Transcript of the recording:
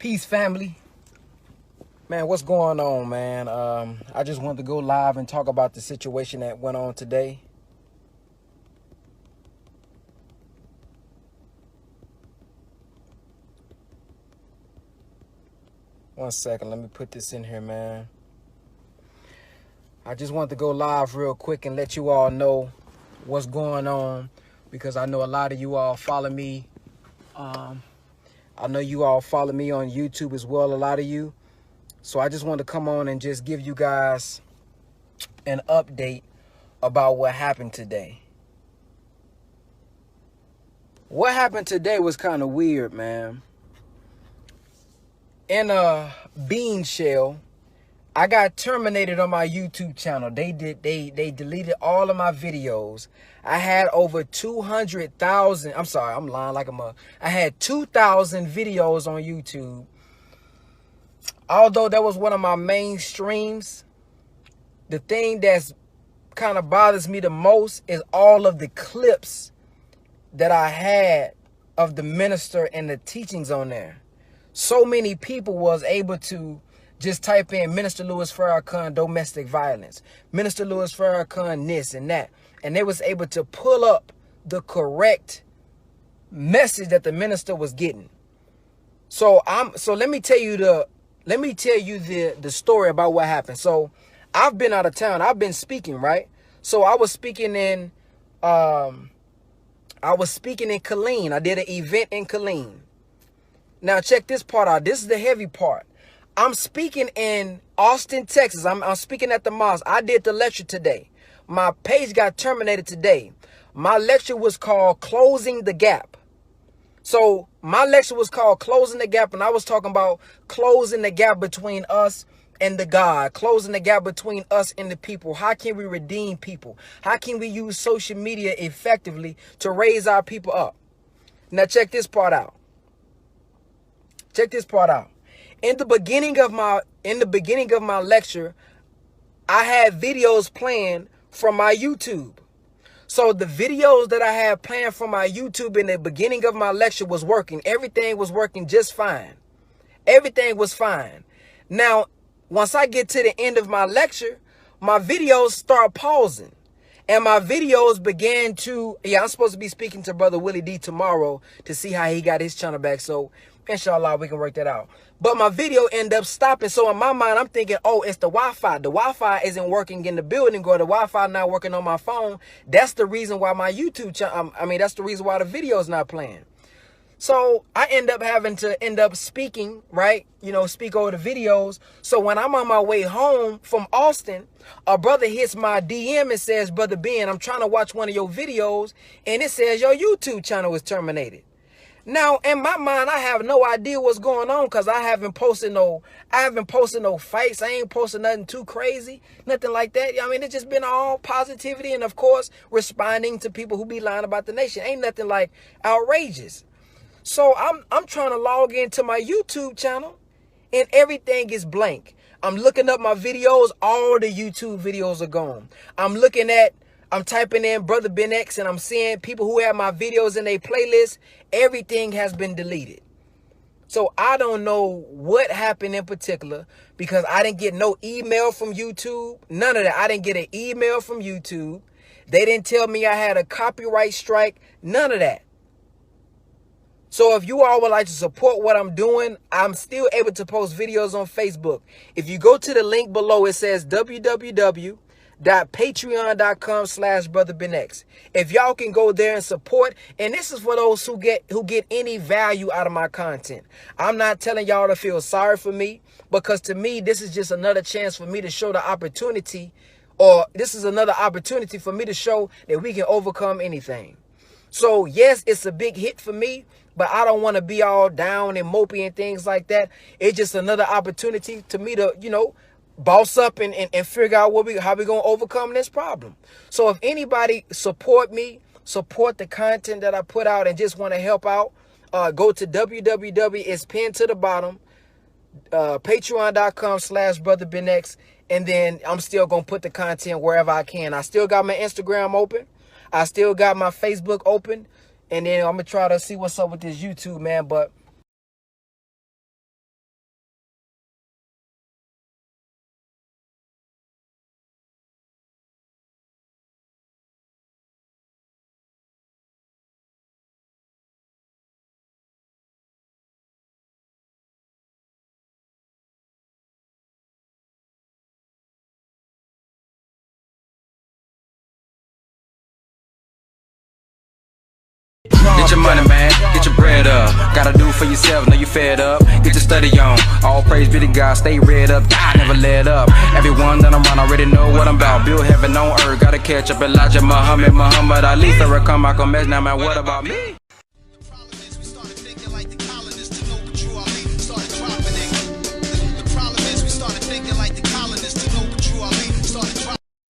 Peace, family. Man, what's going on, man? I just wanted to go live and talk about the situation that went on today. One second, let me put this in here, man. I just wanted to go live real quick and let you all know what's going on, because I know a lot of you all follow me. I know you all follow me on YouTube as well, a lot of you. So I just wanted to come on and just give you guys an update about what happened today. What happened today was kind of weird, man. In a bean shell, I got terminated on my YouTube channel. They deleted all of my videos. I had over 200,000. I'm sorry, I'm lying like I had 2,000 videos on YouTube. Although that was one of my main streams, the thing that's kind of bothers me the most is all of the clips that I had of the minister and the teachings on there. So many people was able to just type in Minister Louis Farrakhan domestic violence, Minister Louis Farrakhan this and that, and they was able to pull up the correct message that the minister was getting. So let me tell you the story about what happened. So I've been out of town. I've been speaking, right? So I was speaking in Killeen. I did an event in Killeen. Now check this part out. This is the heavy part. I'm speaking in Austin, Texas. I'm speaking at the mosque. I did the lecture today. My page got terminated today. My lecture was called Closing the Gap. So my lecture was called Closing the Gap, and I was talking about closing the gap between us and the God, closing the gap between us and the people. How can we redeem people? How can we use social media effectively to raise our people up? Now check this part out. Check this part out. In the beginning of my lecture, I had videos playing from my YouTube. So the videos that I had planned from my YouTube in the beginning of my lecture was working. Everything was working just fine. Everything was fine. Now, once I get to the end of my lecture, my videos start pausing. And my videos began to, I'm supposed to be speaking to Brother Willie D tomorrow to see how he got his channel back. So inshallah, we can work that out. But my video ended up stopping. So in my mind, I'm thinking, oh, it's the Wi-Fi. The Wi-Fi isn't working in the building, or the Wi-Fi not working on my phone. That's the reason why my YouTube channel, that's the reason why the video is not playing. So I end up having to speaking, right? Speak over the videos. So when I'm on my way home from Austin, a brother hits my DM and says, Brother Ben, I'm trying to watch one of your videos, and it says your YouTube channel is terminated. Now, in my mind, I have no idea what's going on, because I haven't posted no fights. I ain't posted nothing too crazy, nothing like that. It's just been all positivity and, of course, responding to people who be lying about the nation. Ain't nothing like outrageous. So I'm trying to log into my YouTube channel, and everything is blank. I'm looking up my videos. All the YouTube videos are gone. I'm typing in Brother Ben X, and I'm seeing people who have my videos in their playlist. Everything has been deleted. So I don't know what happened in particular, because I didn't get no email from YouTube. None of that. I didn't get an email from YouTube. They didn't tell me I had a copyright strike. None of that. So if you all would like to support what I'm doing, I'm still able to post videos on Facebook. If you go to the link below, it says www.patreon.com/BrotherBenX. If y'all can go there and support, and this is for those who get any value out of my content. I'm not telling y'all to feel sorry for me, because to me, this is just another chance for me to show the opportunity, or this is another opportunity for me to show that we can overcome anything. So yes, it's a big hit for me, but I don't want to be all down and mopey and things like that. It's just another opportunity to me to, boss up and figure out how we going to overcome this problem. So if anybody support me, support the content that I put out, and just want to help out, go to www, it's pinned to the bottom, patreon.com/BrotherBenX, and then I'm still going to put the content wherever I can. I still got my Instagram open. I still got my Facebook open, and then I'm going to try to see what's up with this YouTube, man. But Get your money, man, get your bread up. Gotta do for yourself, know you fed up. Get your study on. All praise be to God, stay read up. God never let up. Everyone that I'm around already know what I'm about. Build heaven on earth, gotta catch up. Elijah, Muhammad, Ali, Farrakhan, Malcolm X. Now, man, what about me?